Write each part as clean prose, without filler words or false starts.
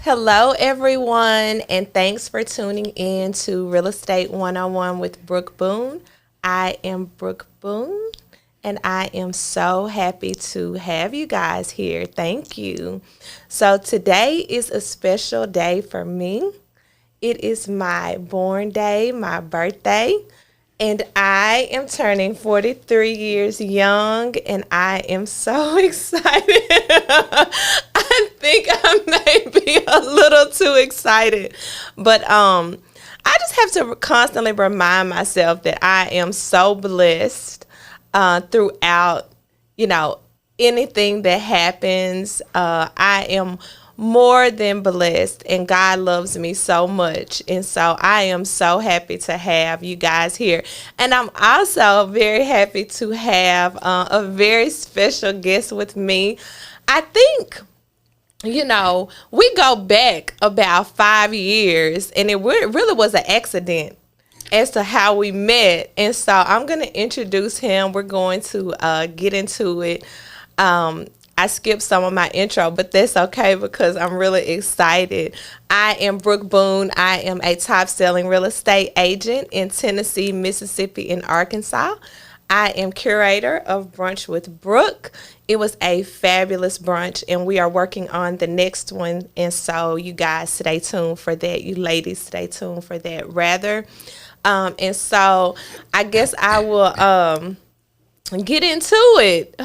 Hello, everyone, and thanks for tuning in to Real Estate 101 with Brooke Boone. I am Brooke Boone, and I am so happy to have you guys here. Thank you. So, today is a special day for me. It is my born day, my birthday, and I am turning 43 years young, and I am so excited. I think I may be a little too excited, but I just have to constantly remind myself that I am so blessed throughout, you know, anything that happens. I am more than blessed, and God loves me so much. And so I am so happy to have you guys here. And I'm also very happy to have a very special guest with me. I think, we go back about 5 years, and it really was an accident as to how we met. And so I'm going to introduce him. We're going to get into it. I skipped some of my intro, but that's okay because I'm really excited. I am Brooke Boone. I am a top-selling real estate agent in Tennessee, Mississippi, and Arkansas. I am curator of Brunch with Brooke. It was a fabulous brunch, and we are working on the next one. And so you guys stay tuned for that. You ladies stay tuned for that, rather. And so I guess I will get into it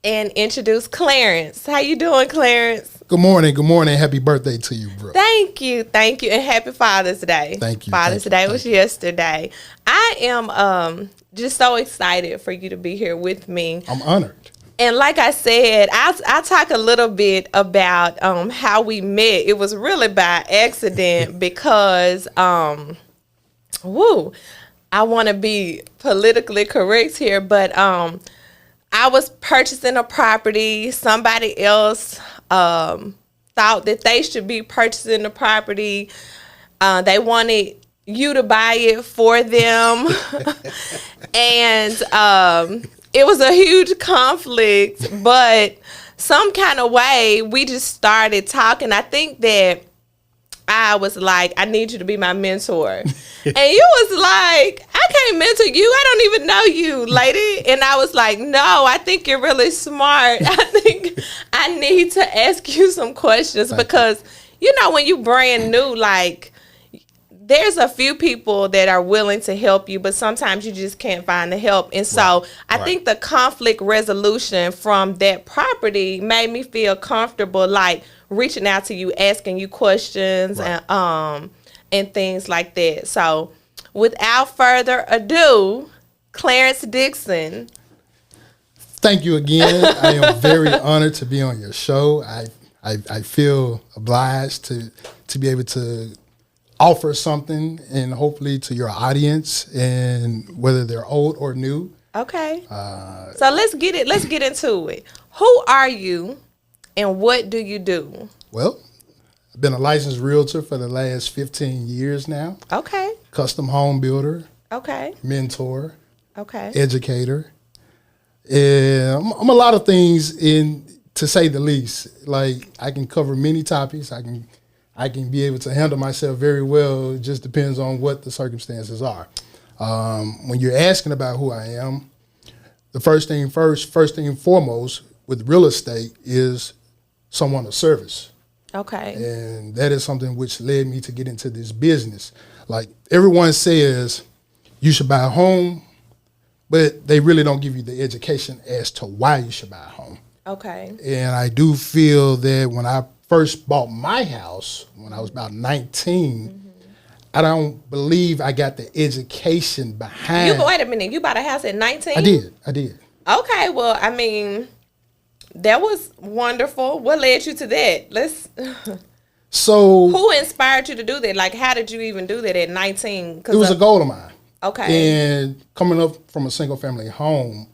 and introduce Clarence. How you doing, Clarence? Good morning. Good morning. Happy birthday to you, bro. Thank you. Thank you. And happy Father's Day. Thank you. Father's Day was yesterday. I am just so excited for you to be here with me. I'm honored. And like I said, I'll talk a little bit about how we met. It was really by accident because, I want to be politically correct here, but I was purchasing a property. Somebody else thought that they should be purchasing the property. They wanted you to buy it for them. And it was a huge conflict, but some kind of way we just started talking. I think that I was like, I need you to be my mentor. And you was like, I can't mentor you. I don't even know you, lady. And I was like, no, I think you're really smart. I think I need to ask you some questions because, when you brand new, like, there's a few people that are willing to help you, but sometimes you just can't find the help. And so I think the conflict resolution from that property made me feel comfortable, like, reaching out to you, asking you questions, and things like that. So without further ado, Clarence Dickson. Thank you again. I am very honored to be on your show. I feel obliged to be able to offer something, and hopefully to your audience, and whether they're old or new. Okay. So let's get into it. Who are you? And what do you do? Well, I've been a licensed realtor for the last 15 years now. Okay. Custom home builder. Okay. Mentor. Okay. Educator. And I'm a lot of things, to say the least. Like, I can cover many topics. I can be able to handle myself very well. It just depends on what the circumstances are. When you're asking about who I am, the first thing and foremost with real estate is someone of service. Okay. And that is something which led me to get into this business. Like, everyone says you should buy a home, but they really don't give you the education as to why you should buy a home. Okay. And I do feel that when I first bought my house, when I was about 19, I don't believe I got the education behind. Wait a minute. You bought a house at 19? I did. Okay. Well, I mean, that was wonderful. What led you to that? So who inspired you to do that? Like, how did you even do that at 19? It was a goal of mine. Okay. And coming up from a single family home,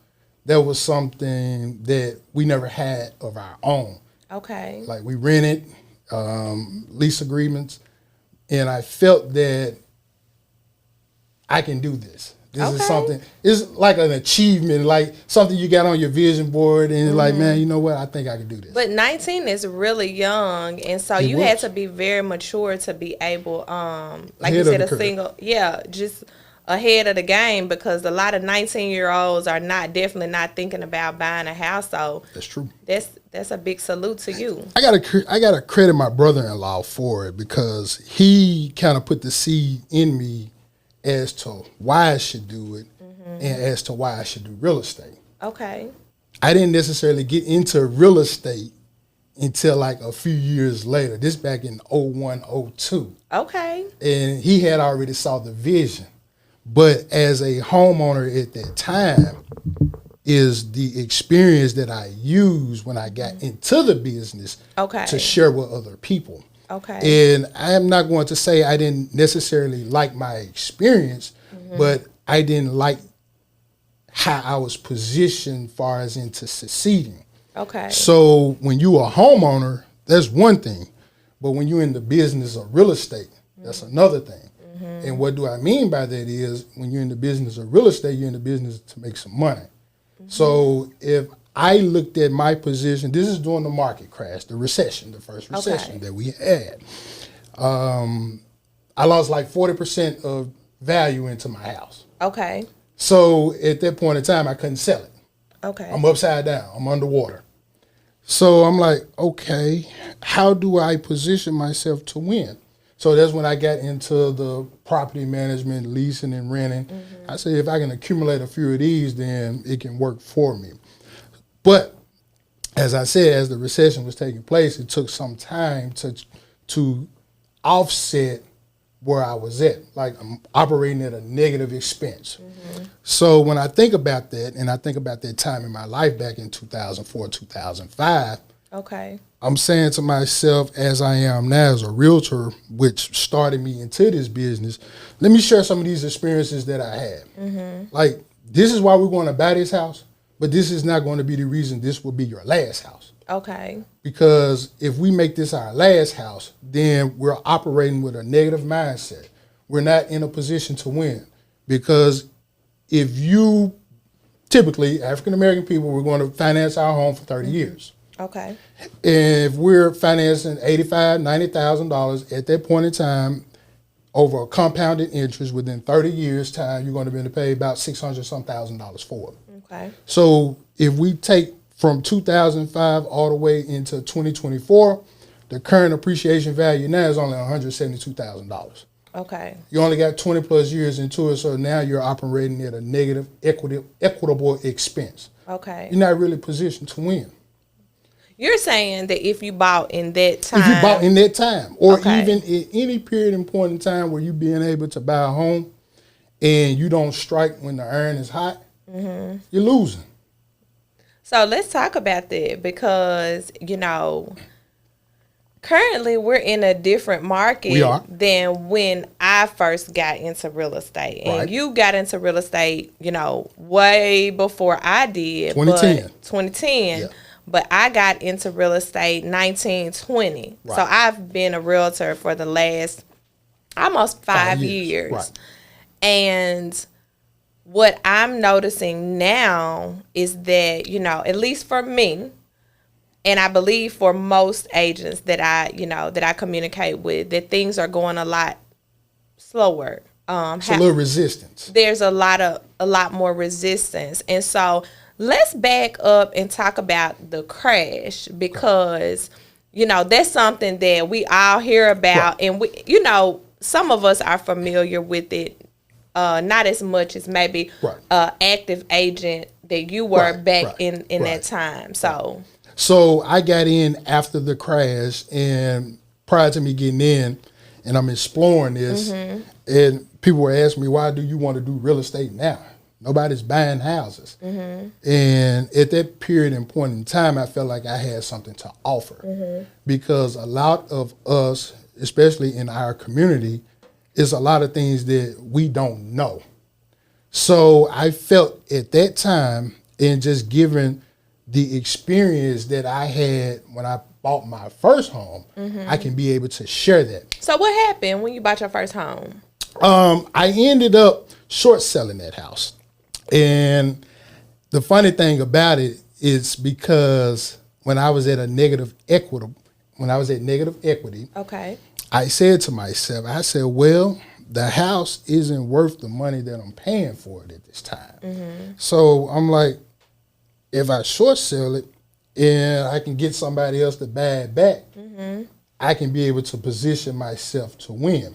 that was something that we never had of our own. Okay. Like, we rented, lease agreements, and I felt that I can do this. This is something, it's like an achievement, like something you got on your vision board, and it's like, man, you know what? I think I can do this. But 19 is really young, and so you had to be very mature to be able, like you said, just ahead of the game, because a lot of 19-year-olds are definitely not thinking about buying a house. So that's true. That's a big salute to you. I gotta credit my brother-in-law for it, because he kind of put the seed in me as to why I should do it, and as to why I should do real estate. Okay. I didn't necessarily get into real estate until like a few years later. This back in 01, 02. Okay. And he had already saw the vision. But as a homeowner at that time, is the experience that I used when I got into the business to share with other people. Okay. And I am not going to say I didn't necessarily like my experience, but I didn't like how I was positioned far as into succeeding. Okay. So when you a homeowner, that's one thing. But when you're in the business of real estate, that's another thing. And what do I mean by that is, when you're in the business of real estate, you're in the business to make some money. So if I looked at my position, this is during the market crash, the recession, the first recession that we had. I lost like 40% of value into my house. Okay. So at that point in time, I couldn't sell it. Okay. I'm upside down. I'm underwater. So I'm like, okay, how do I position myself to win? So that's when I got into the property management, leasing and renting. I said, if I can accumulate a few of these, then it can work for me. But as I said, as the recession was taking place, it took some time to offset where I was at. Like, I'm operating at a negative expense. So when I think about that, and I think about that time in my life back in 2004, 2005, I'm saying to myself, as I am now as a realtor, which started me into this business, let me share some of these experiences that I had. Like, this is why we're going to buy this house, but this is not going to be the reason this will be your last house. Okay. Because if we make this our last house, then we're operating with a negative mindset. We're not in a position to win. Because if you, typically, African-American people, we're going to finance our home for 30 years. Okay. And if we're financing $85,000, $90,000 at that point in time, over a compounded interest within 30 years' time, you're going to be able to pay about $600,000 for it. Okay. So if we take from 2005 all the way into 2024, the current appreciation value now is only $172,000. Okay. You only got 20 plus years into it, so now you're operating at a negative equitable expense. Okay. You're not really positioned to win. You're saying that if you bought in that time. If you bought in that time, or even at any period and point in time where you being able to buy a home and you don't strike when the iron is hot, you're losing. So let's talk about that, because, currently we're in a different market than when I first got into real estate. And you got into real estate, way before I did. 2010. 2010. Yeah. But I got into real estate 1920. Right. So I've been a realtor for the last almost 5 years. Right. And what I'm noticing now is that, at least for me, and I believe for most agents that I communicate with, that things are going a lot slower. It's a little resistance. There's a lot more resistance. And so let's back up and talk about the crash, because, that's something that we all hear about. Right. And, we, some of us are familiar with it, not as much as maybe active agent that you were back in that time. So I got in after the crash, and prior to me getting in, and I'm exploring this, and people were asking me, why do you want to do real estate now? Nobody's buying houses. And at that period and point in time, I felt like I had something to offer, because a lot of us, especially in our community, is a lot of things that we don't know. So I felt at that time, and just given the experience that I had when I bought my first home, I can be able to share that. So what happened when you bought your first home? I ended up short selling that house. And the funny thing about it is because when I was at negative equity, Okay. I said to myself, I said, well, the house isn't worth the money that I'm paying for it at this time. So I'm like, if I short sell it and I can get somebody else to buy it back, I can be able to position myself to win.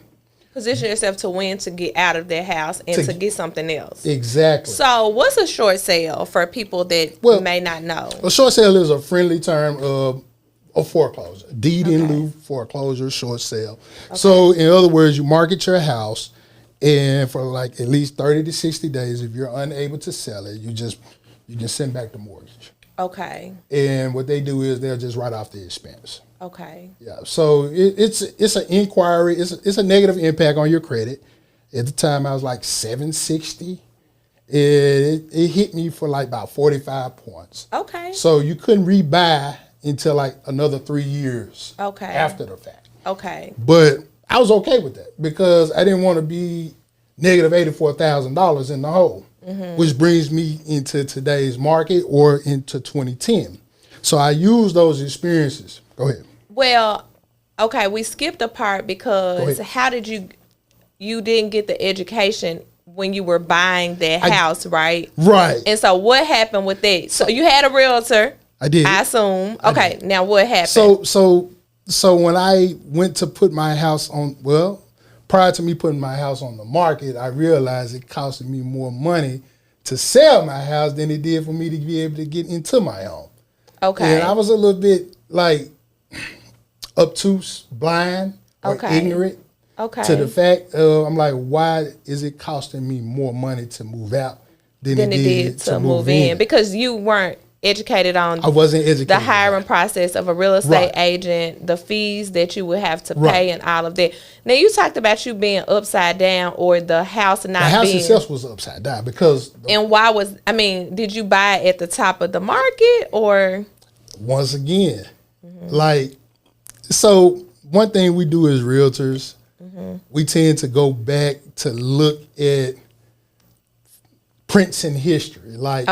Position yourself to win, to get out of that house and to get something else. Exactly. So what's a short sale for people that may not know? A short sale is a friendly term of a foreclosure. Deed in lieu foreclosure, short sale. So in other words, you market your house, and for like at least 30 to 60 days, if you're unable to sell it, you can send back the mortgage. Okay. And what they do is they'll just write off the expense. Okay. Yeah. So it's an inquiry. It's a negative impact on your credit. At the time, I was like 760. It hit me for like about 45 points. Okay. So you couldn't rebuy until like another 3 years. After the fact. Okay. But I was okay with that because I didn't want to be negative $84,000 in the hole, which brings me into today's market or into 2010. So I used those experiences. Go ahead. Well, okay, we skipped a part because how did you didn't get the education when you were buying that house, right? Right. And so what happened with that? So you had a realtor. I did. I assume. Okay, now what happened? So when I went to put my house on, well, prior to me putting my house on the market, I realized it costed me more money to sell my house than it did for me to be able to get into my home. Okay. And I was a little bit like obtuse, blind, or ignorant to the fact of, I'm like, why is it costing me more money to move out than it did to move in? Because you weren't educated on I wasn't educated the hiring process of a real estate agent, the fees that you would have to pay and all of that. Now you talked about you being upside down or the house not being. The house itself was upside down because. And why did you buy it at the top of the market or? Once again, so one thing we do as realtors, we tend to go back to look at prints in history. Like,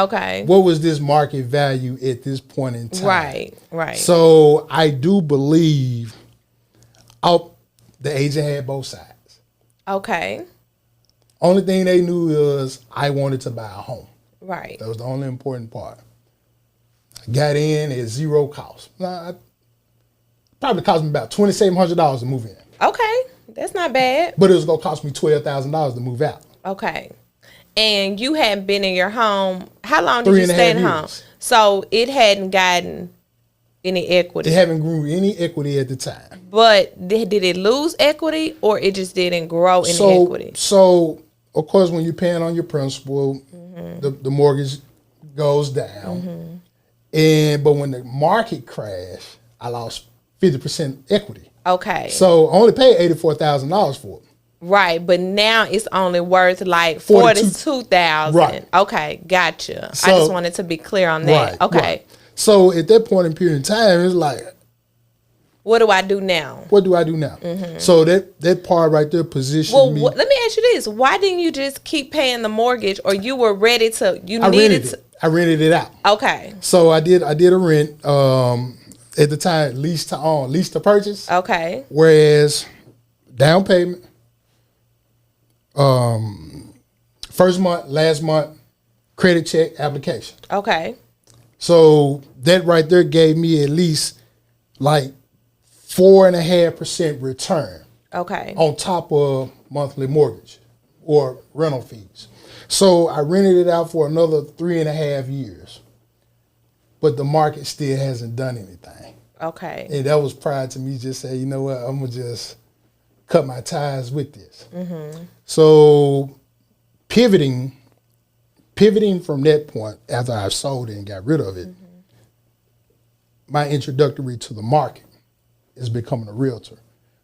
what was this market value at this point in time? Right. So I do believe the agent had both sides. Okay. Only thing they knew was I wanted to buy a home. Right. That was the only important part. I got in at zero cost. Probably cost me about $2,700 to move in. Okay. That's not bad. But it was going to cost me $12,000 to move out. Okay. And you hadn't been in your home. How long did you stay in home? So it hadn't gotten any equity. It haven't grew any equity at the time. But did it lose equity or it just didn't grow any equity? So, of course, when you're paying on your principal, the mortgage goes down. But when the market crashed, I lost 50% equity. Okay. So I only paid $84,000 for it. Right, but now it's only worth like $42,000. Right. Okay, gotcha. So, I just wanted to be clear on that. Right, okay. Right. So at that point in period in time, it's like, what do I do now? What do I do now? So that part right there positioned me. Let me ask you this: why didn't you just keep paying the mortgage, or you were ready to? I rented it out. Okay. So I did a rent. At the time, lease to own, lease to purchase. Okay. Whereas down payment, first month, last month, credit check, application. Okay. So that right there gave me at least like 4.5% return. Okay. On top of monthly mortgage or rental fees. So I rented it out for another 3.5 years. But the market still hasn't done anything. Okay. And that was prior to me just saying, you know what, I'm going to just cut my ties with this. So pivoting from that point, after I sold it and got rid of it, my introductory to the market is becoming a realtor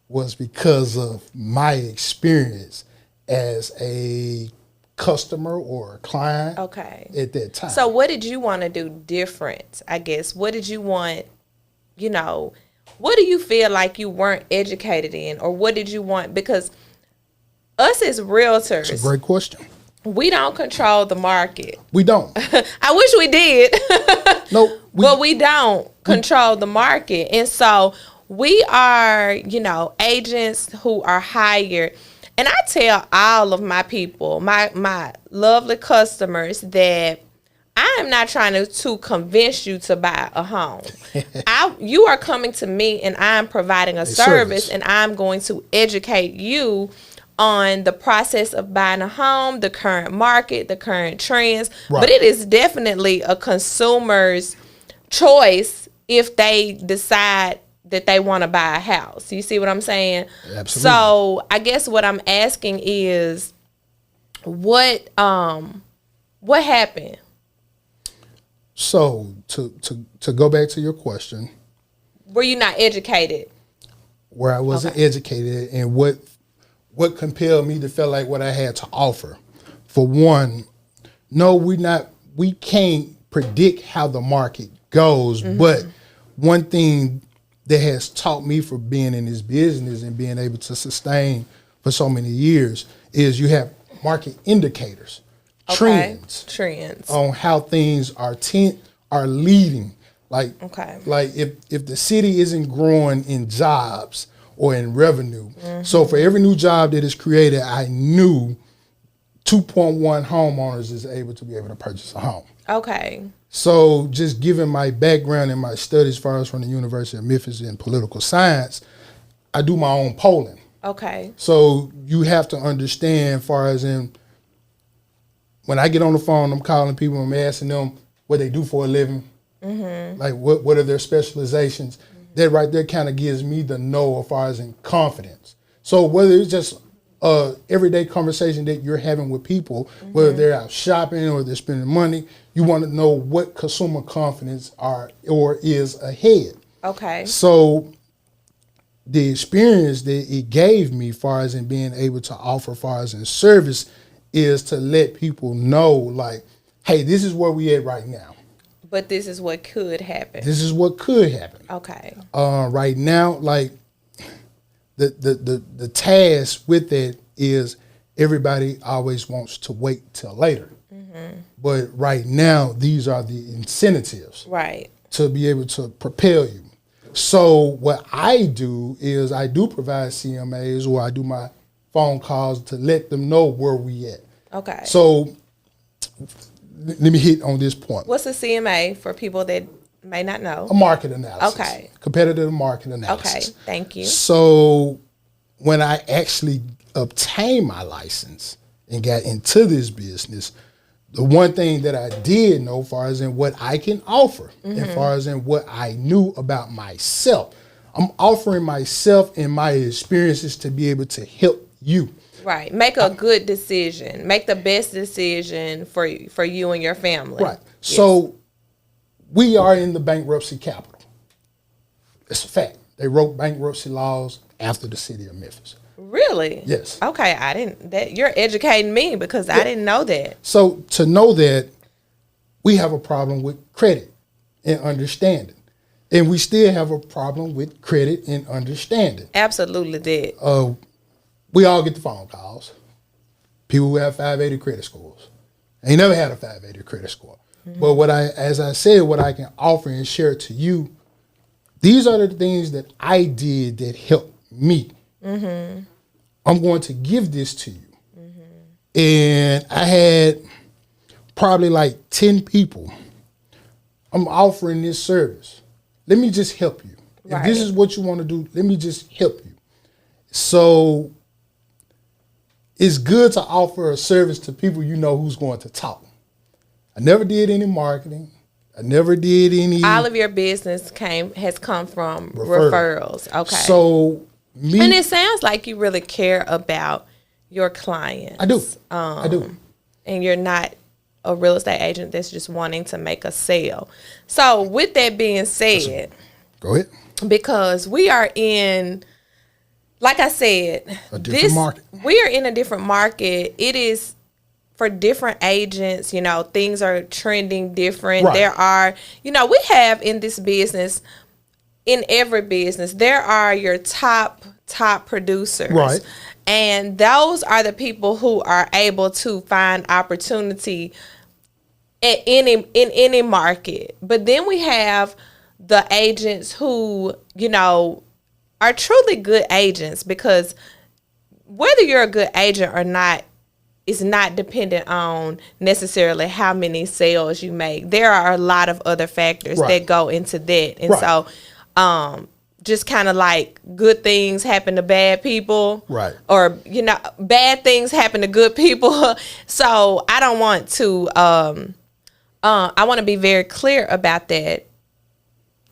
was because of my experience as a customer or a client at that time. So what did you want to do different, I guess? What did you want, what do you feel like you weren't educated in? Or what did you want? Because us as realtors. That's a great question. we don't control the market. We don't. I wish we did. No, but we don't control the market. And so we are, agents who are hired. And I tell all of my people, my lovely customers, that I am not trying to convince you to buy a home. You are coming to me and I'm providing a service, and I'm going to educate you on the process of buying a home, the current market, the current trends. Right. But it is definitely a consumer's choice if they decide that they want to buy a house. You see what I'm saying? Absolutely. So I guess what I'm asking is, what happened? So to go back to your question, were you not educated? Where I wasn't educated, and what compelled me to feel like what I had to offer. For one, no, we can't predict how the market goes, but one thing that has taught me for being in this business and being able to sustain for so many years is you have market indicators. Trends on how things are leading. Like if the city isn't growing in jobs or in revenue. So for every new job that is created, I knew 2.1 homeowners is able to be able to purchase a home. Okay. So just given my background and my studies as far as from the University of Memphis in political science, I do my own polling. Okay. So you have to understand as far as in when I get on the phone, I'm calling people, I'm asking them what they do for a living, like what are their specializations. That right there kind of gives me the know as far as in confidence. So whether it's just everyday conversation that you're having with people, whether they're out shopping or they're spending money, you want to know what consumer confidence is ahead. Okay. So the experience that it gave me as far as in being able to offer as far as in service is to let people know, like, hey, this is where we at right now. But this is what could happen. This is what could happen. Okay. Right now, like the task with it is everybody always wants to wait till later. But right now, these are the incentives. Right. To be able to propel you. So what I do is I do provide CMAs, or I do my phone calls to let them know where we at. Okay. So let me hit on this point. What's a CMA for people that may not know? A market analysis. Okay. Competitive market analysis. Okay, thank you. So when I actually obtained my license and got into this business, the one thing that I did know as far as in what I can offer, as far as in what I knew about myself, I'm offering myself and my experiences to be able to help you. Right. Make a good decision. Make the best decision for you and your family. Right. Yes. So we are in the bankruptcy capital. It's a fact. They wrote bankruptcy laws after the city of Memphis. Really? Yes. Okay, you're educating me because I didn't know that. So to know that, we have a problem with credit and understanding. And we still have a problem with credit and understanding. Absolutely did. We all get the phone calls. People who have 580 credit scores. I ain't never had a 580 credit score. But as I said, what I can offer and share to you, these are the things that I did that helped me. I'm going to give this to you. And I had probably like 10 people. I'm offering this service. Let me just help you. Right. If this is what you want to do, let me just help you. So it's good to offer a service to people you know who's going to talk. I never did any marketing. I never did any. All of your business has come from referrals. Okay. So and it sounds like you really care about your clients. I do. I do. And you're not a real estate agent that's just wanting to make a sale. So with that being said, go ahead. Because we are in, like I said, a different market. We are in a different market. It is for different agents, things are trending different. Right. There are, we have in this business, in every business, there are your top top producers. Right. And those are the people who are able to find opportunity in any market. But then we have the agents who, are truly good agents, because whether you're a good agent or not is not dependent on necessarily how many sales you make. There are a lot of other factors that go into that. And so just kind of like good things happen to bad people. Right. Or, bad things happen to good people. So I don't want to, I want to be very clear about that,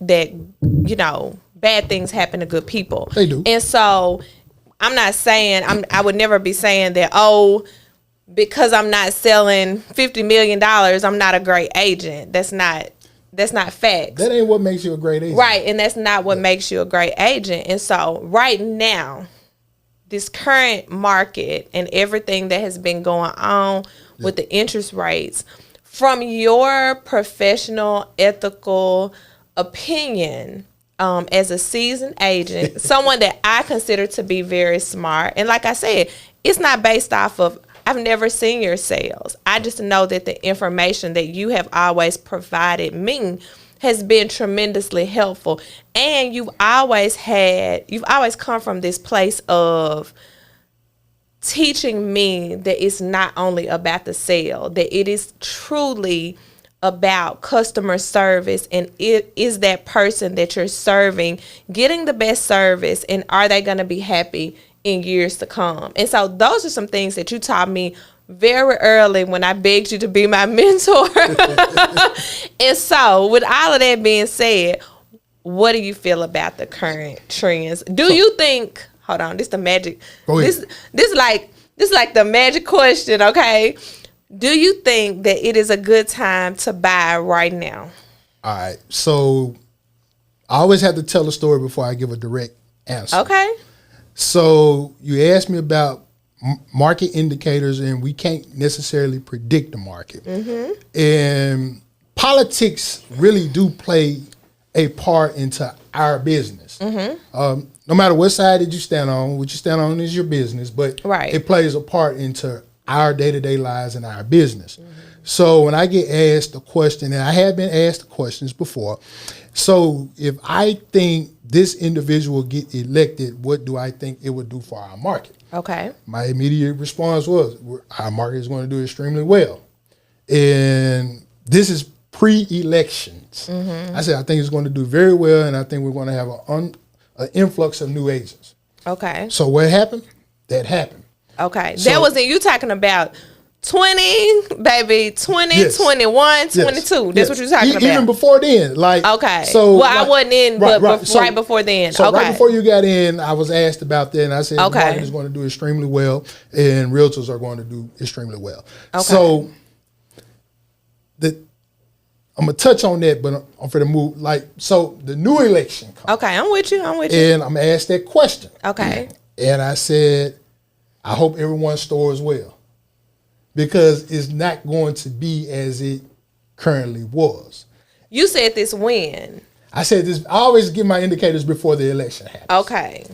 bad things happen to good people. They do. And so I'm not saying, I would never be saying that, because I'm not selling $50 million, I'm not a great agent. That's not facts. That ain't what makes you a great agent. Right, and that's not what makes you a great agent. And so right now, this current market and everything that has been going on with the interest rates, from your professional, ethical opinion, as a seasoned agent, someone that I consider to be very smart, and like I said, it's not based off of, I've never seen your sales. I just know that the information that you have always provided me has been tremendously helpful. And you've always come from this place of teaching me that it's not only about the sale, that it is truly about customer service, and it is that person that you're serving getting the best service, and are they going to be happy in years to come? And so those are some things that you taught me very early when I begged you to be my mentor. And so with all of that being said, what do you feel about the current trends? Do you think, hold on, this the magic, this like the magic question, okay? Do you think that it is a good time to buy right now? All right. So I always have to tell a story before I give a direct answer. Okay. So you asked me about market indicators, and we can't necessarily predict the market. Mm-hmm. And politics really do play a part into our business. Mm-hmm. No matter what side that you stand on, what you stand on is your business, but it plays a part into our day-to-day lives and our business. Mm-hmm. So when I get asked a question, and I have been asked questions before, so if I think this individual get elected, what do I think it would do for our market? Okay. My immediate response was, our market is going to do extremely well. And this is pre-elections. Mm-hmm. I said, I think it's going to do very well, and I think we're going to have an influx of new agents. Okay. So what happened? That happened. Okay. So, that wasn't you talking about 20, baby, 20, yes. 21, 22. Yes. That's what you're talking about. Even before then. Okay. So, well, I wasn't in, but right before then. So right before you got in, I was asked about that, and I said the market is going to do extremely well, and realtors are going to do extremely well. Okay. So I'm going to touch on that, but I'm for the move. So the new election comes. Okay, I'm with you. And I'm asked that question. Okay. And I said, I hope everyone's store is well, because it's not going to be as it currently was. You said this when? I said this. I always give my indicators before the election happens. Okay.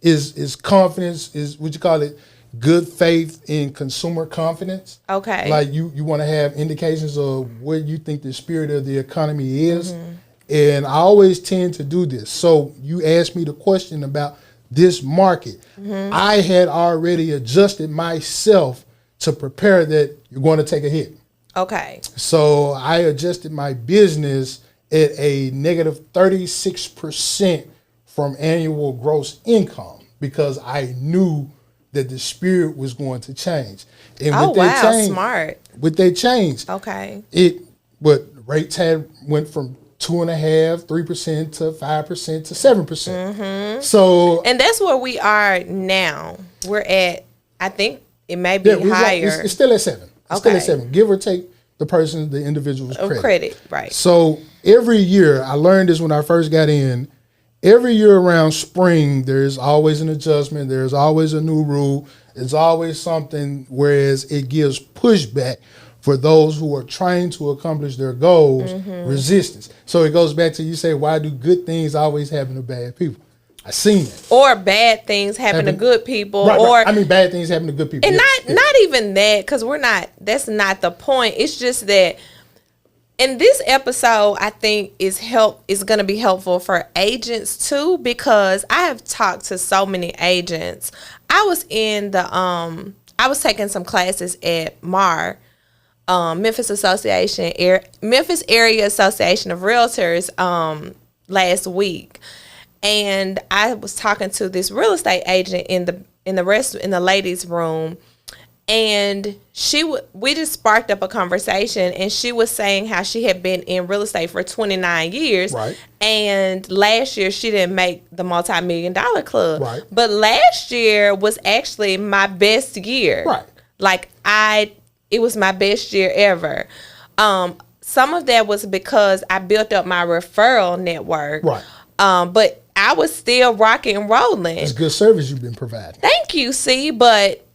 Is confidence, is what you call it, good faith in consumer confidence. Okay. You want to have indications of what you think the spirit of the economy is. Mm-hmm. And I always tend to do this. So you asked me the question about this market. Mm-hmm. I had already adjusted myself to prepare that you're going to take a hit. Okay. So I adjusted my business at a negative 36% from annual gross income, because I knew that the spirit was going to change. And smart. With that change, okay, rates went from 2.5%, 3% to 5% to 7%. Mm-hmm. So, and that's where we are now. We're at, I think it may be higher. It's still at 7. It's still at 7, give or take the individual's credit. Right. So every year, I learned this when I first got in. Every year around spring, there's always an adjustment. There's always a new rule. It's always something, whereas it gives pushback for those who are trying to accomplish their goals, resistance. So it goes back to, you say, why do good things always happen to bad people? I seen it. Or bad things happen to good people. Right, or right. I mean, bad things happen to good people. And yes, not even that, because that's not the point. It's just that in this episode, I think is going to be helpful for agents too, because I have talked to so many agents. I was I was taking some classes at MAR, Memphis Area Association of Realtors, last week, and I was talking to this real estate agent in the ladies' room. And we just sparked up a conversation, and she was saying how she had been in real estate for 29 years. Right. And last year she didn't make the multi-million-dollar club. Right. But last year was actually my best year. Right. Like it was my best year ever. Some of that was because I built up my referral network. Right. But I was still rocking and rolling. It's good service you've been providing. Thank you, C. But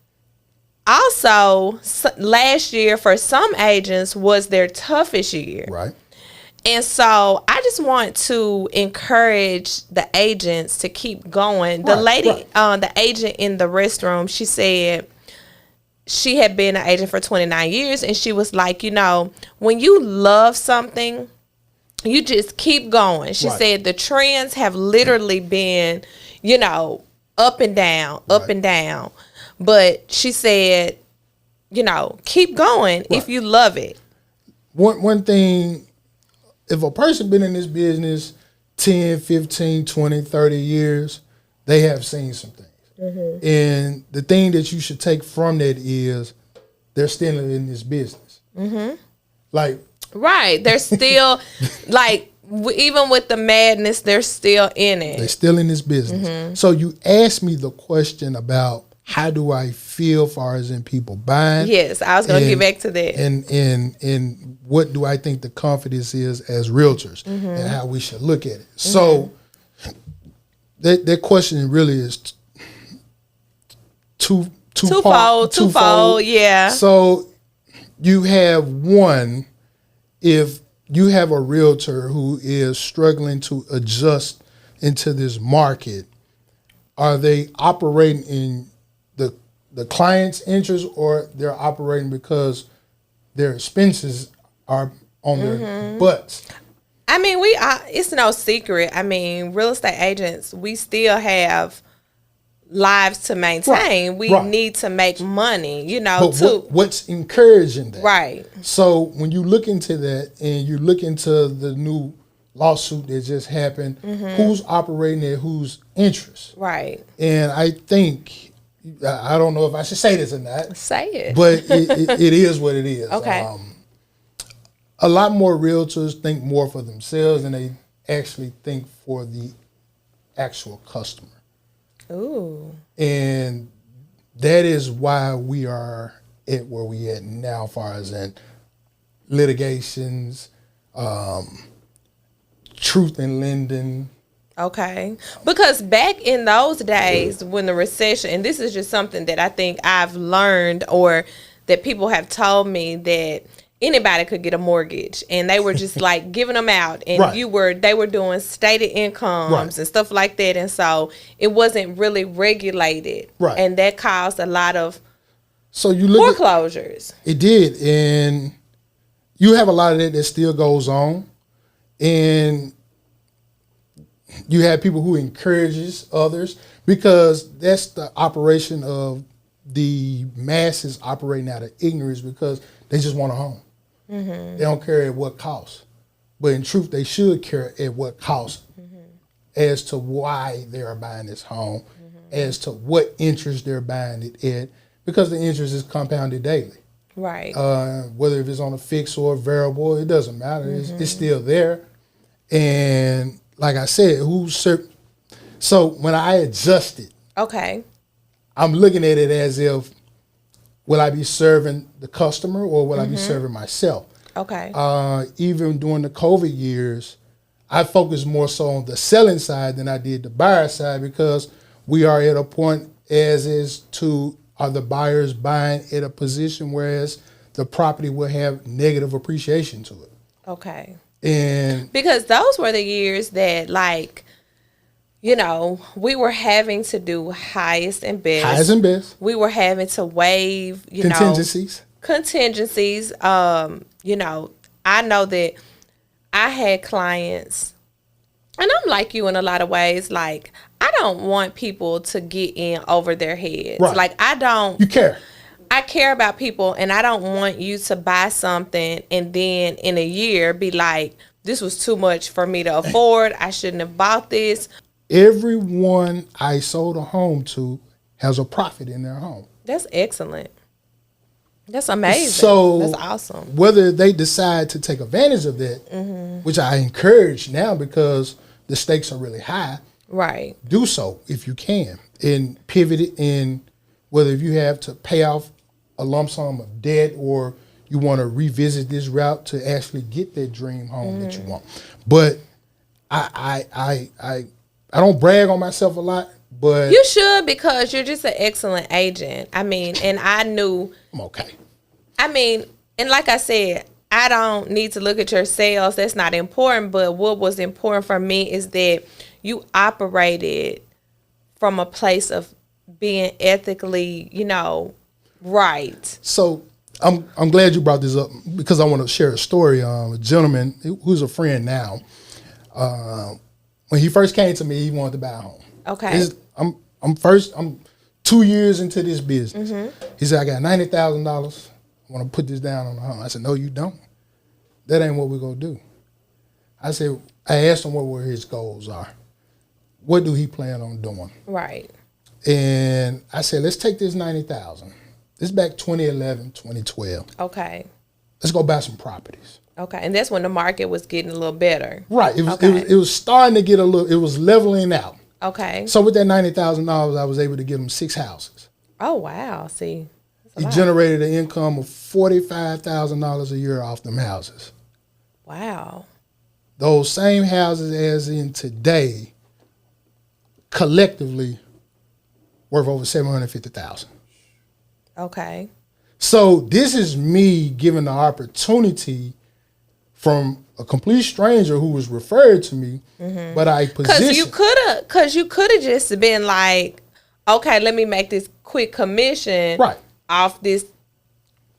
also, last year for some agents was their toughest year. Right. And so I just want to encourage the agents to keep going. The lady, the agent in the restroom, she said she had been an agent for 29 years. And she was like, when you love something, you just keep going. She said the trends have literally been, up and down, up and down. But she said, keep going if you love it. One thing, if a person been in this business 10, 15, 20, 30 years, they have seen some things. Mm-hmm. And the thing that you should take from that is they're still in this business. Mm-hmm. Right. They're still, even with the madness, they're still in it. They're still in this business. Mm-hmm. So you asked me the question about how do I feel far as in people buying? Yes, I was going to get back to that. And what do I think the confidence is as realtors and how we should look at it. Mm-hmm. So that question really is twofold, yeah. So you have one, if you have a realtor who is struggling to adjust into this market, are they operating in the client's interest, or they're operating because their expenses are on their butts? I mean, it's no secret. I mean, real estate agents, we still have lives to maintain. Right. We need to make money, But what's encouraging that? Right. So when you look into that and you look into the new lawsuit that just happened, who's operating at whose interest? Right. And I think, I don't know if I should say this or not. Say it. But it is what it is. Okay. A lot more realtors think more for themselves than they actually think for the actual customer. Ooh. And that is why we are at where we at now, as far as in litigations, truth in lending. Okay. Because back in those days when the recession, and this is just something that I think I've learned, or that people have told me, that anybody could get a mortgage, and they were just like giving them out, and they were doing stated incomes and stuff like that, and so it wasn't really regulated, and that caused a lot of foreclosures. It did, and you have a lot of that still goes on, and you have people who encourages others, because that's the operation of the masses operating out of ignorance, because they just want a home. Mm-hmm. They don't care at what cost. But in truth, they should care at what cost as to why they are buying this home, as to what interest they're buying it at, because the interest is compounded daily. Right. Whether if it's on a fixed or a variable, it doesn't matter. It's still there. And like I said, so when I adjust it, I'm looking at it as if, will I be serving the customer or will I be serving myself? Okay. Even during the COVID years, I focused more so on the selling side than I did the buyer side, because we are at a point are the buyers buying at a position whereas the property will have negative appreciation to it. Okay. And because those were the years that, like, we were having to do highest and best. Highest and best. We were having to waive, contingencies. I know that I had clients, and I'm like you in a lot of ways. Like, I don't want people to get in over their heads. Right. Like, I don't. You care. I care about people, and I don't want you to buy something and then in a year be like, this was too much for me to afford. I shouldn't have bought this. Everyone I sold a home to has a profit in their home. That's excellent. That's amazing. So that's awesome. Whether they decide to take advantage of that, which I encourage now because the stakes are really high, right? Do so if you can, and pivot it in. Whether if you have to pay off a lump sum of debt or you want to revisit this route to actually get that dream home that you want. But I don't brag on myself a lot, but you should, because you're just an excellent agent. I mean, and I knew I'm okay. I mean, and like I said, I don't need to look at your sales. That's not important. But what was important for me is that you operated from a place of being ethically, right. So I'm glad you brought this up because I want to share a story. A gentleman who's a friend now, when he first came to me, he wanted to buy a home. Okay. I'm 2 years into this business. He said, I got $90,000. I want to put this down on the home. I said, no, you don't. That ain't what we're going to do. I asked him what his goals are. What do he plan on doing? Right. And I said, let's take this $90,000. This is back 2011, 2012. Okay. Let's go buy some properties. Okay. And that's when the market was getting a little better. Right. It was starting to get it was leveling out. Okay. So with that $90,000, I was able to give him 6 houses. Oh, wow. See. He generated an income of $45,000 a year off them houses. Wow. Those same houses as in today, collectively, worth over $750,000. Okay. So this is me giving the opportunity from a complete stranger who was referred to me, but I positioned. Because you could have just been like, okay, let me make this quick commission off this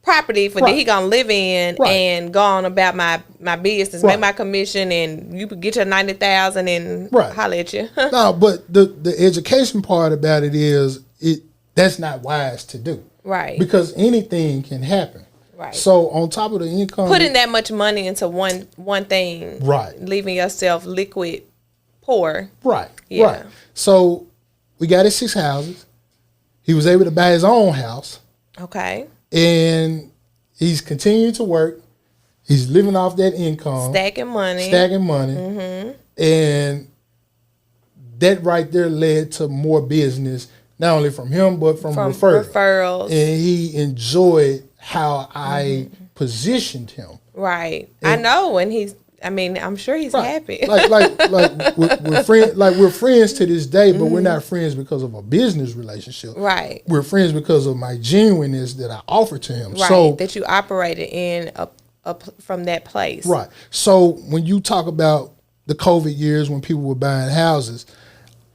property for that he gonna live in and go on about my business, make my commission, and you could get your $90,000 and holler at you. No, but the education part about it is that's not wise to do. Right. Because anything can happen. Right. So on top of the income, putting that much money into one thing, leaving yourself liquid poor. Right. Yeah. Right. So we got his 6 houses. He was able to buy his own house. Okay. And he's continuing to work. He's living off that income. Stacking money. And that right there led to more business, not only from him, but from referrals. And he enjoyed how I positioned him. Right. And I know. And I'm sure he's happy. We're friends to this day, but we're not friends because of a business relationship. Right. We're friends because of my genuineness that I offer to him. Right. So that you operated in from that place. Right. So when you talk about the COVID years when people were buying houses,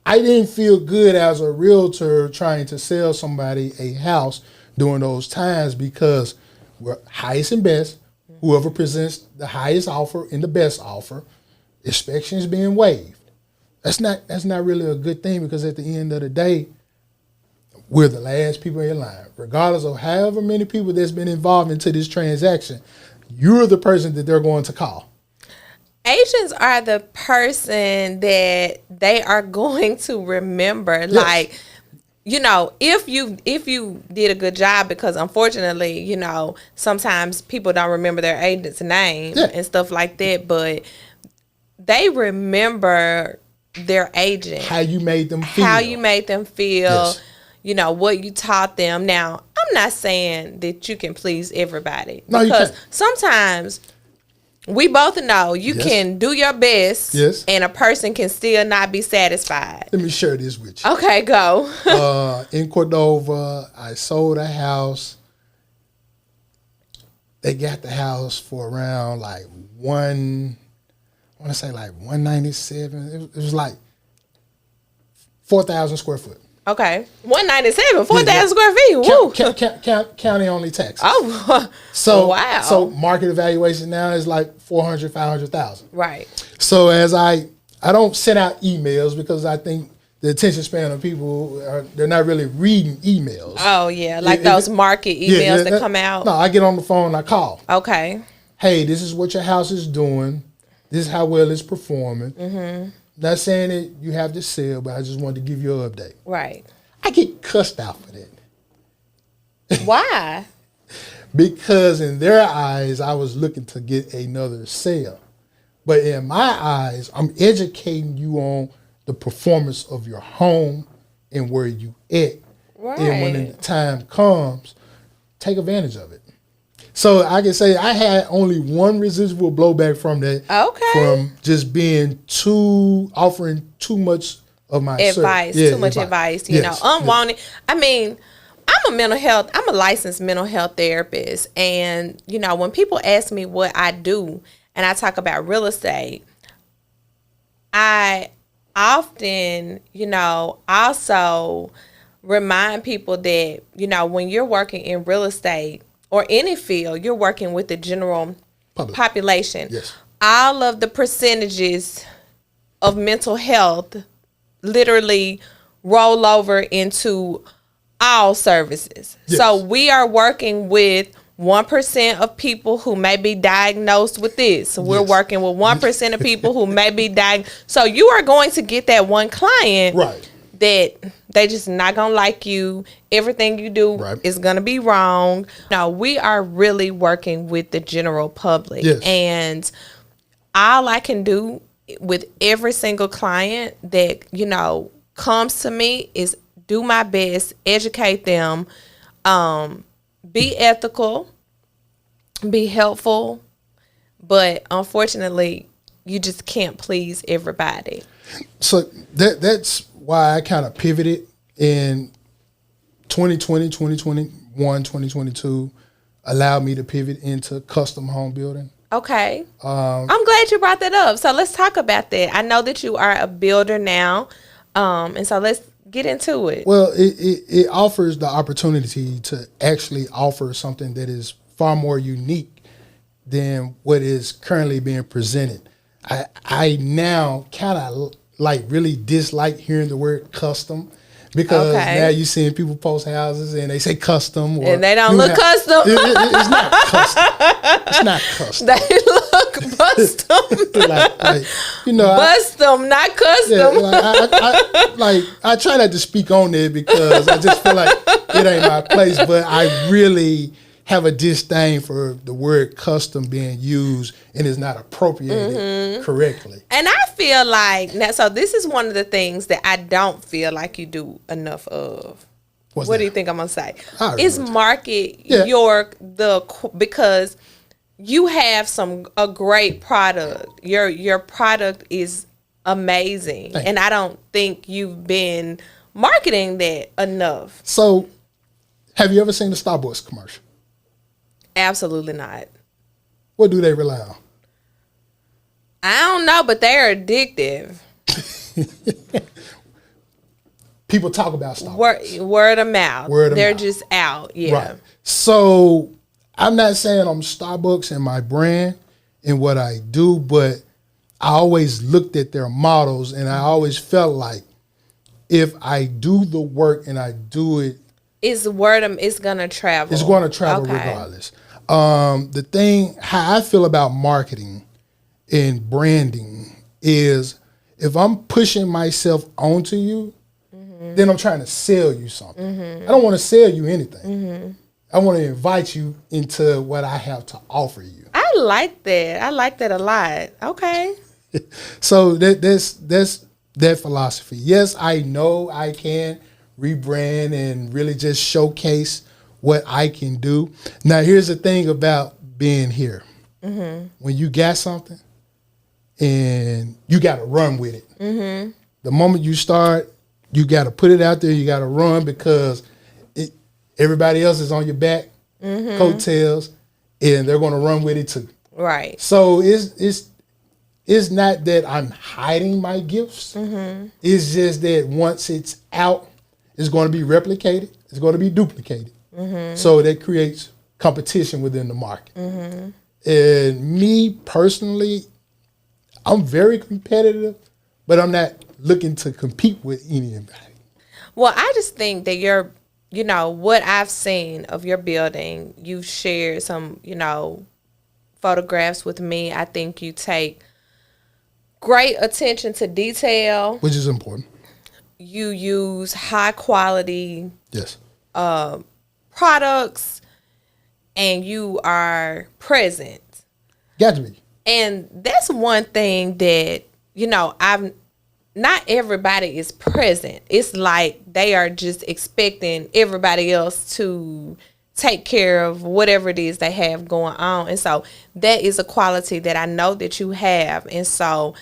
I didn't feel good as a realtor trying to sell somebody a house during those times because we're highest and best. Whoever presents the highest offer and the best offer, inspections being waived. That's not really a good thing because at the end of the day, we're the last people in line. Regardless of however many people that's been involved into this transaction, you're the person that they're going to call. Agents are the person that they are going to remember. Yes. Like, if you did a good job, because unfortunately, sometimes people don't remember their agent's name and stuff like that, but they remember their agent. How you made them feel. Yes. What you taught them. Now, I'm not saying that you can please everybody. No, because sometimes we both know you can do your best and a person can still not be satisfied. Let me share this with you. Okay, go. In Cordova, I sold a house. They got the house for around like $197. It was like 4,000 square foot. Okay. 197, 4,000 square feet. Woo. County only taxes. Oh, so wow. So market evaluation now is like 400, 500,000. Right. So as I don't send out emails because I think the attention span of people they're not really reading emails. Oh yeah, like those market emails that come out. No, I get on the phone and I call. Okay. Hey, this is what your house is doing. This is how well it's performing. Mm-hmm. Not saying that you have to sell, but I just wanted to give you an update. Right. I get cussed out for that. Why? Because in their eyes, I was looking to get another sale. But in my eyes, I'm educating you on the performance of your home and where you at. Right. And when the time comes, take advantage of it. So I can say I had only one residual blowback from that. Okay. From just offering too much of my advice, too much advice, you know, unwanted. I mean, I'm a licensed mental health therapist. And, you know, when people ask me what I do and I talk about real estate, I often, you know, also remind people that, you know, when you're working in real estate or any field, you're working with the general population. Yes. All of the percentages of mental health literally roll over into all services. Yes. So we are working with 1% of people who may be diagnosed with this. So we're working with 1% of people who may be diagnosed. So you are going to get that one client that they just not going to like you. Everything you do is going to be wrong. No, we are really working with the general public. Yes. And all I can do with every single client that, you know, comes to me is do my best, educate them, be ethical, be helpful, but unfortunately, you just can't please everybody. So that's why I kind of pivoted in 2020, 2021, 2022, allowed me to pivot into custom home building. Okay. I'm glad you brought that up. So let's talk about that. I know that you are a builder now, and so let's get into it. Well, it offers the opportunity to actually offer something that is far more unique than what is currently being presented. I now kind of like really dislike hearing the word custom because now you're seeing people post houses and they say custom. Or and they don't look custom. It's not custom. It's not custom. They look custom. like, you know, custom, not custom. Yeah, I try not to speak on it because I just feel like it ain't my place, but I really have a disdain for the word custom being used and is not appropriated correctly. And I feel like now, so this is one of the things that I don't feel like you do enough of. What do you think I'm gonna say? Is market because you have a great product. Your product is amazing, and I don't think you've been marketing that enough. So, have you ever seen the Starbucks commercial? Absolutely not. What do they rely on? I don't know, but they're addictive. People talk about Starbucks. Word of mouth. They're just out. Yeah. Right. So I'm not saying I'm Starbucks in my brand and what I do, but I always looked at their models and I always felt like if I do the work and I do it, it's gonna travel. It's going to travel regardless. The thing, how I feel about marketing and branding is if I'm pushing myself onto you, then I'm trying to sell you something. I don't want to sell you anything. I want to invite you into what I have to offer you. I like that. I like that a lot. Okay. So that's that philosophy. Yes, I know I can rebrand and really just showcase what I can do. Now, here's the thing about being here. When you got something and you got to run with it. The moment you start, you got to put it out there. You got to run because everybody else is on your back, coattails, and they're going to run with it too. Right. So it's it's not that I'm hiding my gifts. It's just that once it's out, it's going to be replicated. It's going to be duplicated. So that creates competition within the market. And me personally, I'm very competitive, but I'm not looking to compete with anybody. Well, I just think that what I've seen of your building, you've shared some, photographs with me. I think you take great attention to detail. Which is important. You use high quality Yes. products, and you are present. Got to be. And that's one thing that, not everybody is present. It's like they are just expecting everybody else to take care of whatever it is they have going on. And so that is a quality that I know that you have. And so,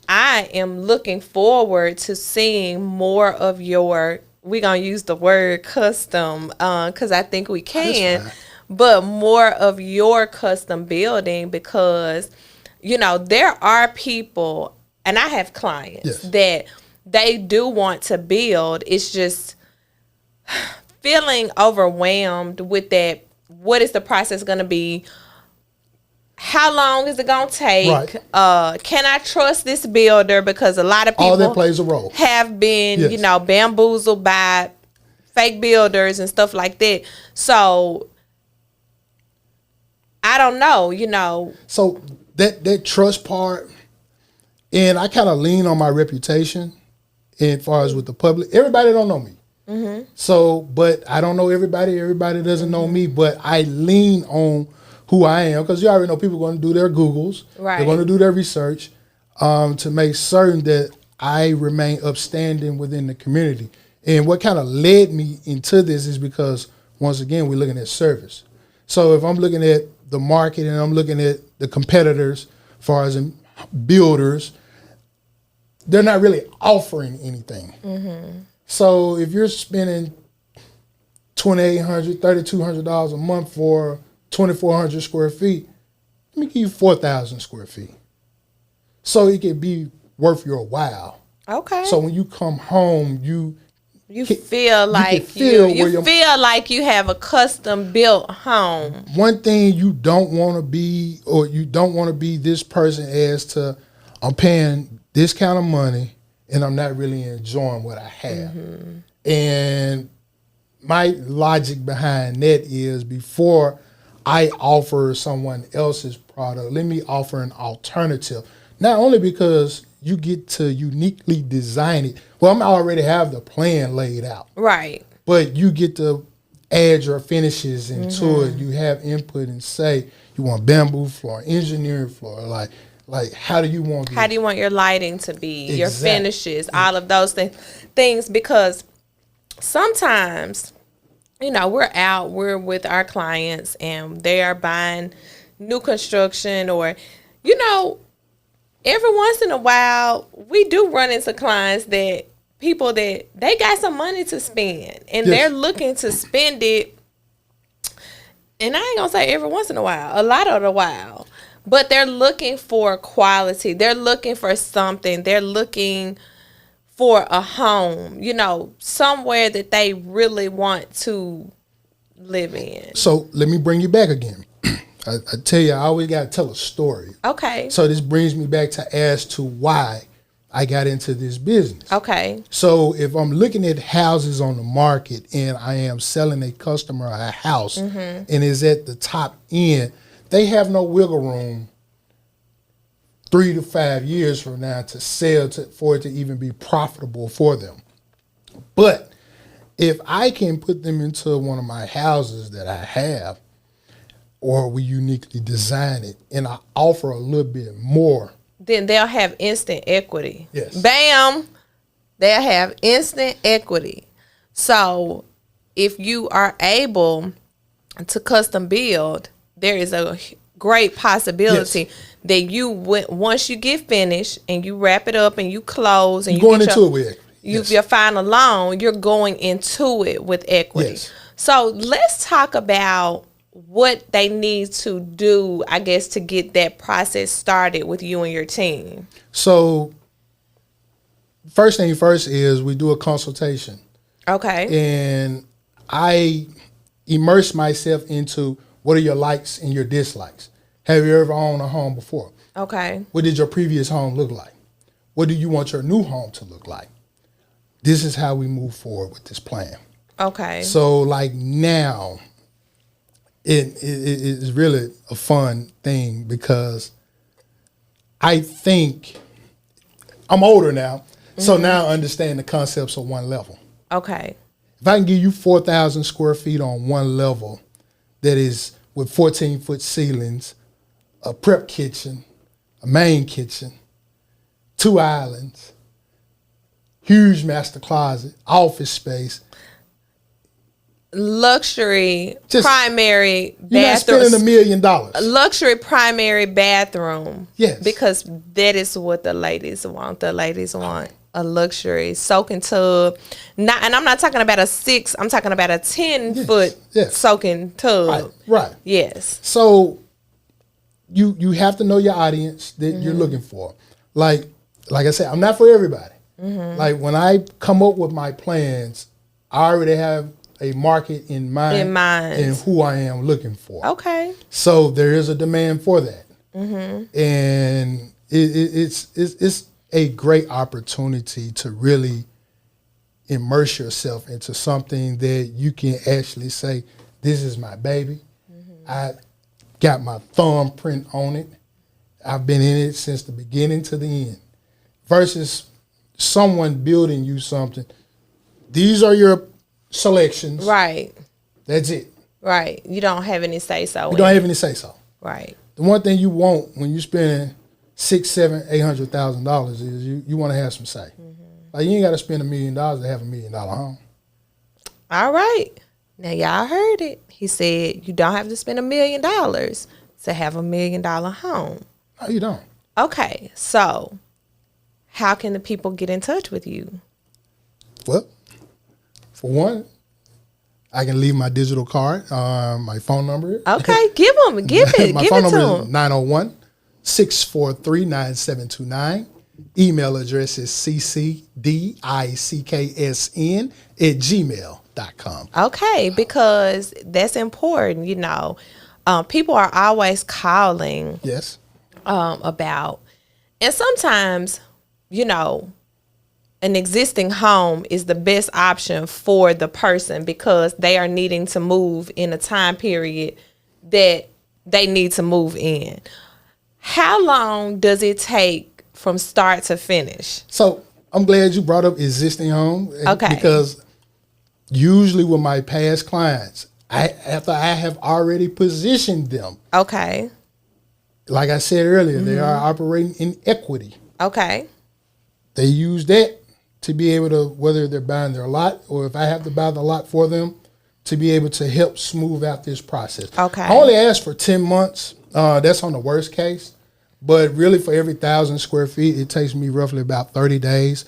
I am looking forward to seeing more of your, we're going to use the word custom because I think we can, but more of your custom building because, there are people, and I have clients that they do want to build. It's just feeling overwhelmed with that. What is the process going to be? How long is it going to take? Right. Can I trust this builder? Because a lot of people all that plays a role. Have been, bamboozled by fake builders and stuff like that. So I don't know, So that trust part, and I kind of lean on my reputation as far as with the public. Everybody don't know me. So, but I don't know everybody. Everybody doesn't know me, but I lean on who I am because you already know people are going to do their Googles. Right. They're going to do their research to make certain that I remain upstanding within the community. And what kind of led me into this is because, once again, we're looking at service. So if I'm looking at the market and I'm looking at the competitors as far as builders, they're not really offering anything. So if you're spending $2,800, $3,200 a month for 2,400 square feet, let me give you 4,000 square feet. So it could be worth your while. Okay. So when you come home, you feel like you have a custom built home. One thing you don't want to be, or you don't want to be this person as to, I'm paying this kind of money and I'm not really enjoying what I have. And my logic behind that is before I offer someone else's product, let me offer an alternative. Not only because you get to uniquely design it. Well, I already have the plan laid out. Right. But you get to add your finishes into it. You have input and say, you want bamboo floor, engineered floor, like how do you want How do you want your lighting to be, your finishes, all of those things, because sometimes, we're with our clients and they are buying new construction or, every once in a while, we do run into clients that people that they got some money to spend and they're looking to spend it. And I ain't gonna say every once in a while, a lot of the while, but they're looking for quality. They're looking for something. They're looking for a home, somewhere that they really want to live in. So let me bring you back again. I tell you, I always got to tell a story. Okay. So this brings me back to as to why I got into this business. Okay. So if I'm looking at houses on the market and I am selling a customer a house and is at the top end, they have no wiggle room 3 to 5 years from now to sell for it to even be profitable for them. But if I can put them into one of my houses that I have, or we uniquely design it, and I offer a little bit more, then they'll have instant equity. Yes. Bam! They'll have instant equity. So if you are able to custom build, there is a great possibility that you, once you get finished and you wrap it up and you close and you going into it with equity. Your final loan, you're going into it with equity. So let's talk about what they need to do, I guess, to get that process started with you and your team. So first thing first is we do a consultation. Okay. And I immerse myself into what are your likes and your dislikes. Have you ever owned a home before? Okay. What did your previous home look like? What do you want your new home to look like? This is how we move forward with this plan. Okay. So like now, it is really a fun thing because I think I'm older now, so now I understand the concepts of one level. Okay. If I can give you 4,000 square feet on one level that is with 14-foot ceilings, a prep kitchen, a main kitchen, 2 islands, huge master closet, office space. Luxury Just, primary you're not bathroom. spending $1 million. Luxury primary bathroom. Yes. Because that is what the ladies want. The ladies want a luxury soaking tub. Not, and I'm not talking about a 6, I'm talking about a 10-foot Yes. soaking tub. Right. Yes. So you have to know your audience that you're looking for. Like I said, I'm not for everybody. Like when I come up with my plans, I already have a market in mind and who I am looking for. Okay. So there is a demand for that. And it's a great opportunity to really immerse yourself into something that you can actually say, this is my baby. I got my thumbprint on it. I've been in it since the beginning to the end. Versus someone building you something. These are your selections. Right. That's it. Right. You don't have any say so. You don't have any say so. Right. The one thing you want when you're spending $600,000, $700,000, $800,000 is you want to have some say. Like you ain't got to spend $1 million to have $1 million home. All right. Now y'all heard it. He said you don't have to spend $1 million to have $1 million home. No, you don't. Okay. So how can the people get in touch with you? Well, for one, I can leave my digital card, my phone number. Okay, give it. My give phone it to number is them. 901-643-9729. Email address is ccdicksn@gmail.com. Okay, because that's important. You know, people are always calling. Yes. About, and sometimes, you know, an existing home is the best option for the person because they are needing to move in a time period that they need to move in. How long does it take from start to finish? So I'm glad you brought up existing home. Okay. Because usually with my past clients, after I have already positioned them, Okay. like I said earlier, they are operating in equity. Okay. They use that to be able to, whether they're buying their lot or if I have to buy the lot for them, to be able to help smooth out this process. Okay. I only ask for 10 months. That's on the worst case. But really for every 1,000 square feet, it takes me roughly about 30 days.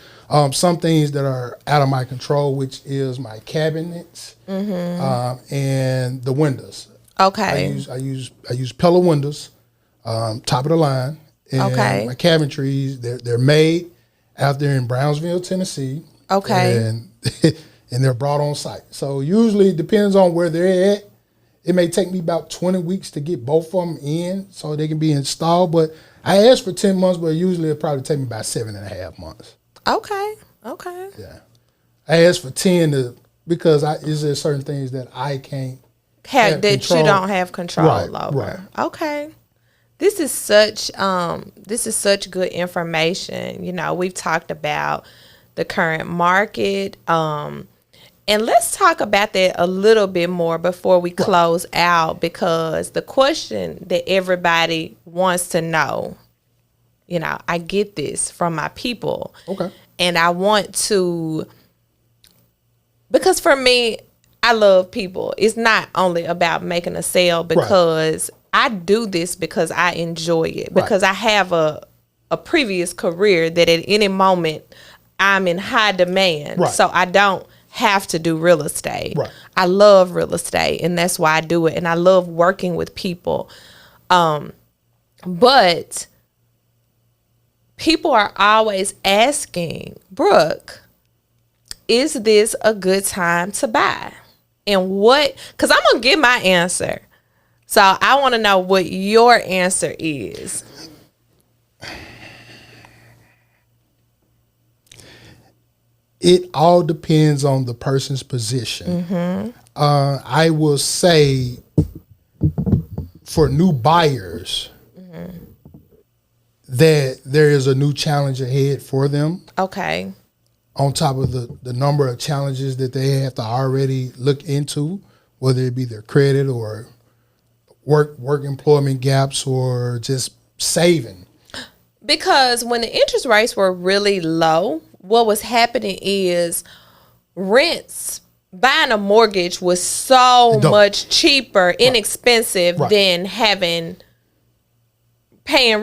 Some things that are out of my control, which is my cabinets and the windows. Okay. I use Pella windows, top of the line. And Okay. my cabinetries, they're made out there in Brownsville, Tennessee. Okay. And and they're brought on site. So usually it depends on where they're at. It may take me about 20 weeks to get both of them in so they can be installed. But I asked for 10 months, but usually it'll probably take me about 7.5 months. Okay. Okay. Yeah. I asked for 10 because is there certain things that I can't That control. you don't have control Right, over. right. Okay. This is such good information. You know, we've talked about the current market. And let's talk about that a little bit more before we close out, because the question that everybody wants to know, you know, I get this from my people. Okay. And I want to, because for me, I love people. It's not only about making a sale, because I do this because I enjoy it, because I have a previous career that at any moment I'm in high demand. So I don't have to do real estate. Right. I love real estate, and that's why I do it. And I love working with people. But people are always asking, Brooke, is this a good time to buy? And what, because I'm going to give my answer. So I want to know what your answer is. It all depends on the person's position. Mm-hmm. I will say for new buyers that there is a new challenge ahead for them. Okay. On top of the number of challenges that they have to already look into, whether it be their credit or work employment gaps or just saving. Because when the interest rates were really low, what was happening is rents, buying a mortgage was so much cheaper, inexpensive than paying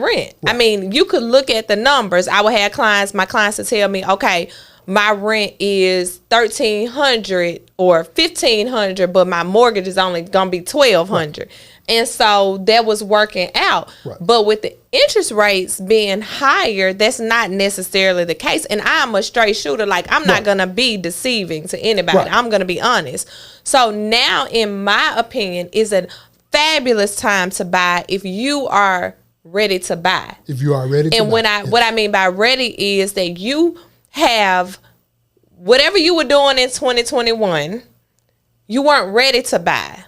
rent. Right. I mean, you could look at the numbers. I would have my clients to tell me, okay, my rent is $1,300 or $1,500, but my mortgage is only gonna be $1,200. Right. And so that was working out. Right. But with the interest rates being higher, that's not necessarily the case. And I'm a straight shooter. Like, I'm not going to be deceiving to anybody. Right. I'm going to be honest. So now, in my opinion, is a fabulous time to buy if you are ready to buy. If you are ready to buy. And what I mean by ready is that you have whatever you were doing in 2021, you weren't ready to buy.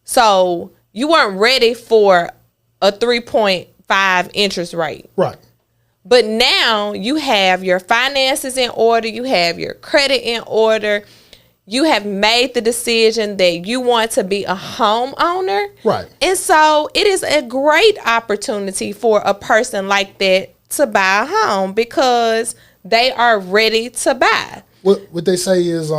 So you weren't ready for a 3.5 interest rate. Right. But now you have your finances in order. You have your credit in order. You have made the decision that you want to be a homeowner. Right. And so it is a great opportunity for a person like that to buy a home because they are ready to buy. What they say is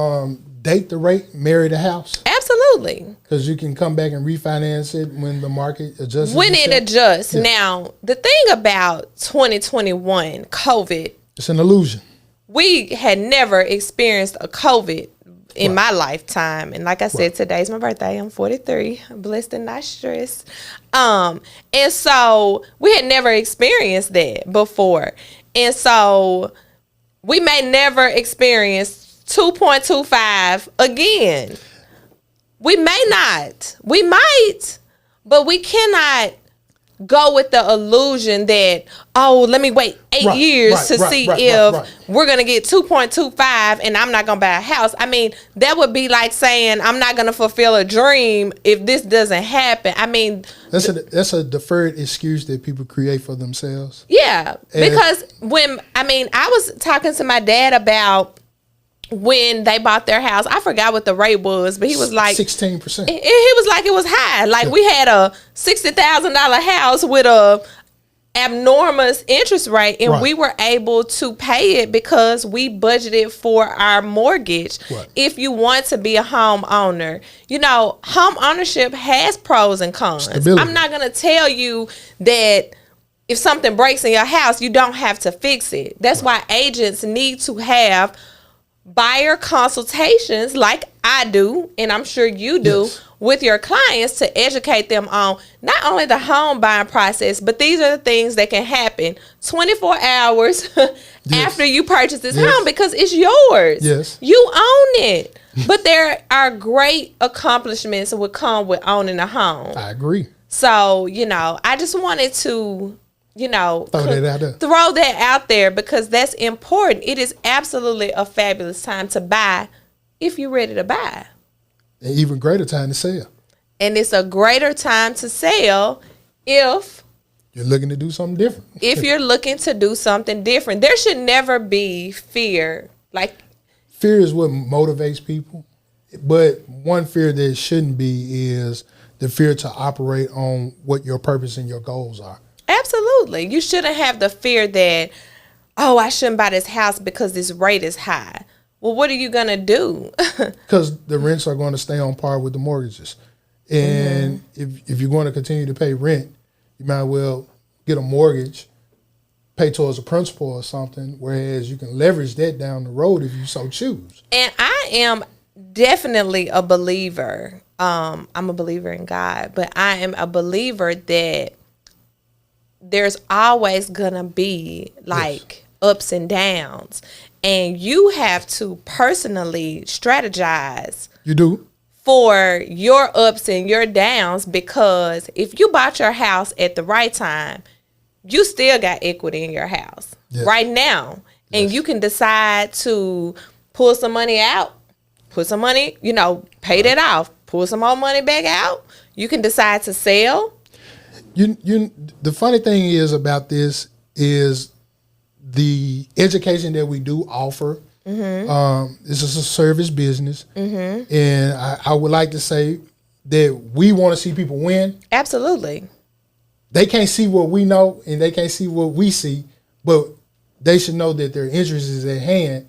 date the rate, marry the house. Absolutely. Because you can come back and refinance it when the market adjusts. When it adjusts. Yeah. Now, the thing about 2021, COVID. It's an illusion. We had never experienced a COVID in my lifetime. And like I said, today's my birthday. I'm 43. I'm blessed and not stressed. And so we had never experienced that before. And so we may never experience 2.25 again. We may not. We might, but we cannot go with the illusion that, oh, let me wait 8 years to see if we're going to get 2.25 and I'm not going to buy a house. I mean, that would be like saying I'm not going to fulfill a dream if this doesn't happen. I mean, that's a deferred excuse that people create for themselves. Yeah, because I was talking to my dad about when they bought their house. I forgot what the rate was, but he was like 16%. He was like it was high. Like we had a $60,000 house with a abnormous interest rate, and we were able to pay it because we budgeted for our mortgage. Right. If you want to be a homeowner, home ownership has pros and cons. Stability. I'm not going to tell you that if something breaks in your house, you don't have to fix it. That's why agents need to have buyer consultations like I do, and I'm sure you do, with your clients to educate them on not only the home buying process, but these are the things that can happen 24 hours after you purchase this home because it's yours. Yes. You own it. But there are great accomplishments that would come with owning a home. I agree. So, I just wanted to throw that out there because that's important. It is absolutely a fabulous time to buy if you're ready to buy. An even greater time to sell. And it's a greater time to sell if you're looking to do something different. If you're looking to do something different. There should never be fear. Fear is what motivates people. But one fear that shouldn't be is the fear to operate on what your purpose and your goals are. Absolutely. You shouldn't have the fear that, oh, I shouldn't buy this house because this rate is high. Well, what are you going to do? Because the rents are going to stay on par with the mortgages. And if you're going to continue to pay rent, you might well get a mortgage pay towards a principal or something, whereas you can leverage that down the road if you so choose. And I am definitely a believer. I'm a believer in God, but I am a believer that there's always gonna be like ups and downs, and you have to personally strategize. You do. For your ups and your downs, because if you bought your house at the right time, you still got equity in your house right now. And you can decide to pull some money out, put some money, pay that off, pull some more money back out. You can decide to sell. The funny thing is about this is the education that we do offer. This is a service business, and I would like to say that we want to see people win. Absolutely. They can't see what we know, and they can't see what we see, but they should know that their interest is at hand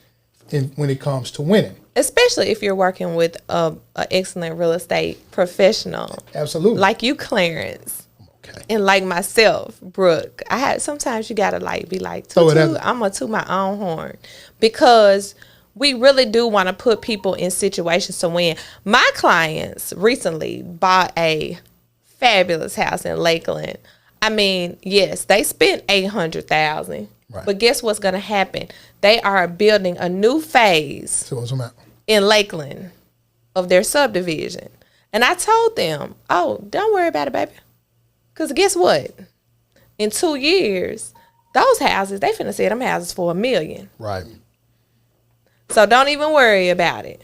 when it comes to winning. Especially if you're working with an excellent real estate professional. Absolutely. Like you, Clarence. Okay. And like myself, Brooke. Sometimes you gotta be like, I'm gonna toot my own horn, because we really do want to put people in situations to win. My clients recently bought a fabulous house in Lakeland. I mean, yes, they spent $800,000, but guess what's gonna happen? They are building a new phase in Lakeland of their subdivision, and I told them, "Oh, don't worry about it, baby." Because guess what? In 2 years, those houses, they finna sell them houses for $1 million. Right. So don't even worry about it.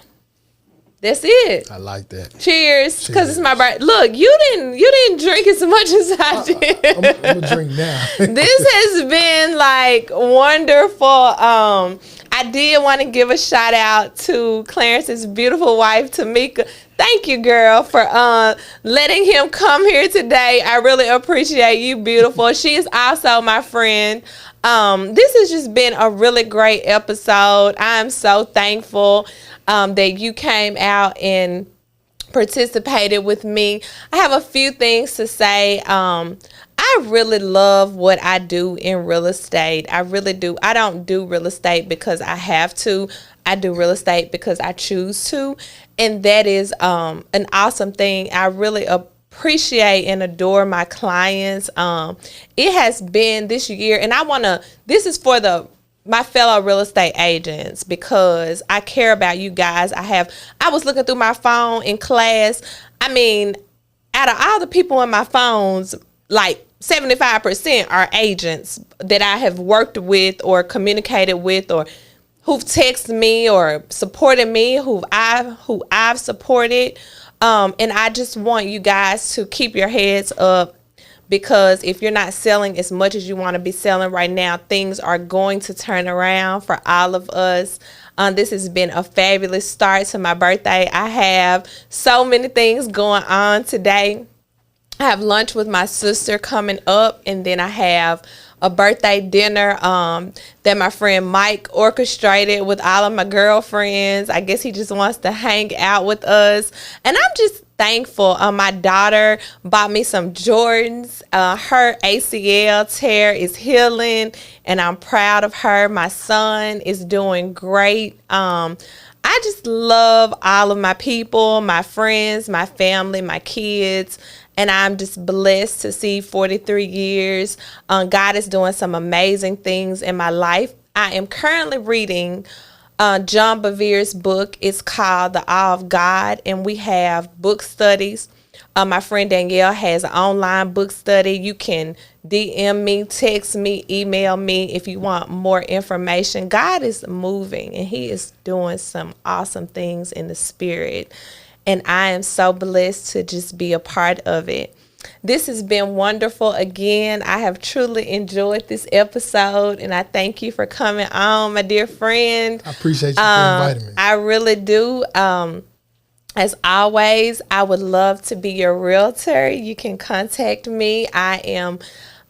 That's it. I like that. Cheers, because it's my birthday. Look, you didn't drink as much as I did. I'm gonna drink now. This has been wonderful. I did want to give a shout out to Clarence's beautiful wife, Tamika. Thank you, girl, for letting him come here today. I really appreciate you, beautiful. She is also my friend. This has just been a really great episode. I'm so thankful that you came out and participated with me. I have a few things to say. I really love what I do in real estate. I really do. I don't do real estate because I have to. I do real estate because I choose to. And that is an awesome thing. I really appreciate and adore my clients. It has been this year, and this is for my fellow real estate agents, because I care about you guys. I was looking through my phone in class. I mean, out of all the people in my phones, 75% are agents that I have worked with or communicated with, or who've texted me or supported me, who I've supported. And I just want you guys to keep your heads up, because if you're not selling as much as you want to be selling right now, things are going to turn around for all of us. This has been a fabulous start to my birthday. I have so many things going on today. I have lunch with my sister coming up, and then I have a birthday dinner that my friend Mike orchestrated with all of my girlfriends. I guess he just wants to hang out with us, and I'm just thankful. My daughter bought me some Jordans. Her ACL tear is healing, and I'm proud of her. My son is doing great. I just love all of my people, my friends, my family, my kids. And I'm just blessed to see 43 years. God is doing some amazing things in my life. I am currently reading John Bevere's book. It's called The Awe of God, and we have book studies. My friend Danielle has an online book study. You can DM me, text me, email me if you want more information. God is moving, and he is doing some awesome things in the spirit. And I am so blessed to just be a part of it. This has been wonderful. Again, I have truly enjoyed this episode, and I thank you for coming on, my dear friend. I appreciate you for inviting me. I really do. As always, I would love to be your realtor. You can contact me. I am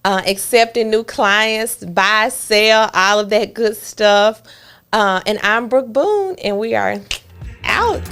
accepting new clients, buy, sell, all of that good stuff. And I'm Brooke Boone, and we are out.